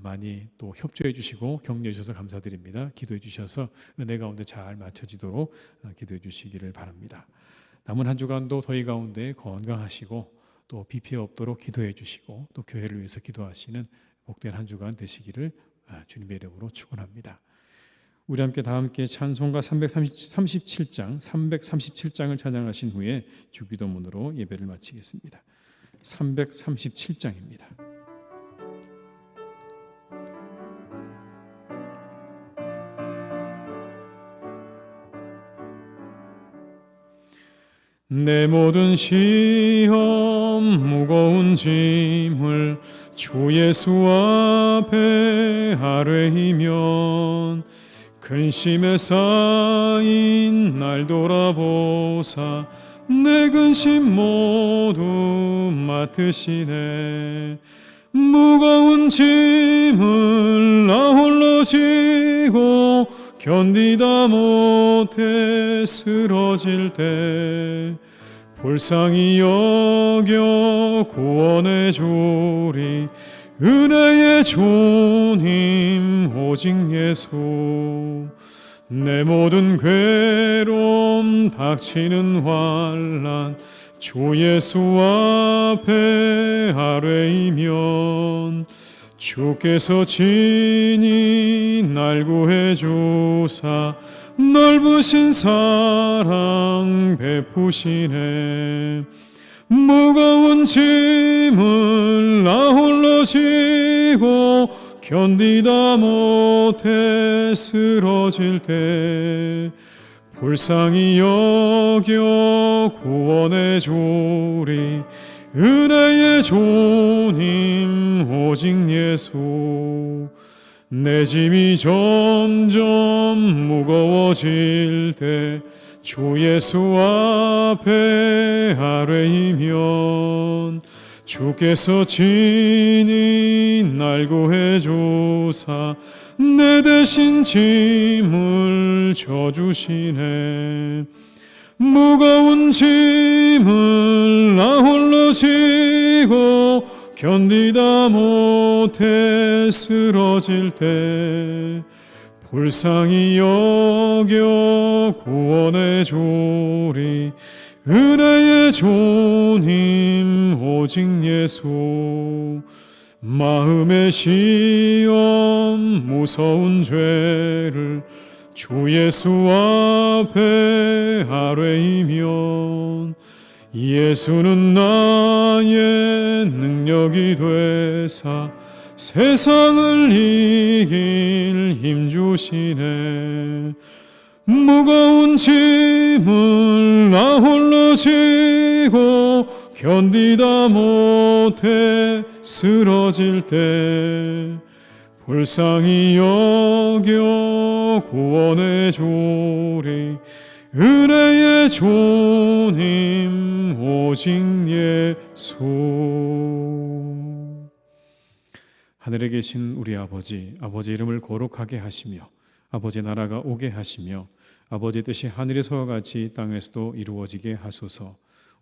많이 또 협조해 주시고 격려해 주셔서 감사드립니다. 기도해 주셔서 은혜 가운데 잘 맞춰지도록 기도해 주시기를 바랍니다. 남은 한 주간도 더위 가운데 건강하시고 또 비 피해 없도록 기도해 주시고 또 교회를 위해서 기도하시는 복된 한 주간 되시기를 주님의 이름으로 축원합니다. 우리 함께 다 함께 찬송가 337장을 찬양하신 후에 주기도문으로 예배를 마치겠습니다. 337장입니다. 내 모든 시험 무거운 짐을 주 예수 앞에 아뢰이면 근심에 쌓인 날 돌아보사 내 근심 모두 맡으시네. 무거운 짐을 나 홀로 지고 견디다 못해 쓰러질 때 불쌍히 여겨 구원해 주리 은혜의 주님 오직 예수. 내 모든 괴로움 닥치는 환난 주 예수 앞에 아뢰이면 주께서 친히 날 구해 주사 넓으신 사랑 베푸시네. 무거운 짐을 나 홀로 지고 견디다 못해 쓰러질 때 불쌍히 여겨 구원해 주리. 은혜의 주님 오직 예수. 내 짐이 점점 무거워질 때 주 예수 앞에 아뢰이면 주께서 친히 날 구해 주사 내 대신 짐을 져주시네. 무거운 짐을 나 홀로 지고 견디다 못해 쓰러질 때 불쌍히 여겨 구원해 주리. 은혜의 주님 오직 예수. 마음의 시험 무서운 죄를 주 예수 앞에 아뢰이면 예수는 나의 능력이 되사 세상을 이길 힘 주시네. 무거운 짐을 나 홀로 지고 견디다 못해 쓰러질 때 불쌍히 여겨 구원해 주리. 은혜의 주님 오직 예수. 하늘에 계신 우리 아버지, 아버지 이름을 거룩하게 하시며 아버지 나라가 오게 하시며 아버지 뜻이 하늘에서와 같이 땅에서도 이루어지게 하소서.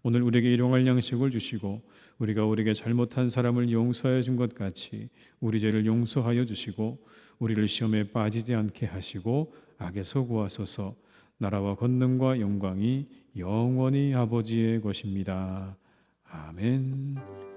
오늘 우리에게 일용할 양식을 주시고 우리가 우리에게 잘못한 사람을 용서하여 준 것 같이 우리 죄를 용서하여 주시고 우리를 시험에 빠지지 않게 하시고 악에서 구하소서. 나라와 권능과 영광이 영원히 아버지의 것입니다. 아멘.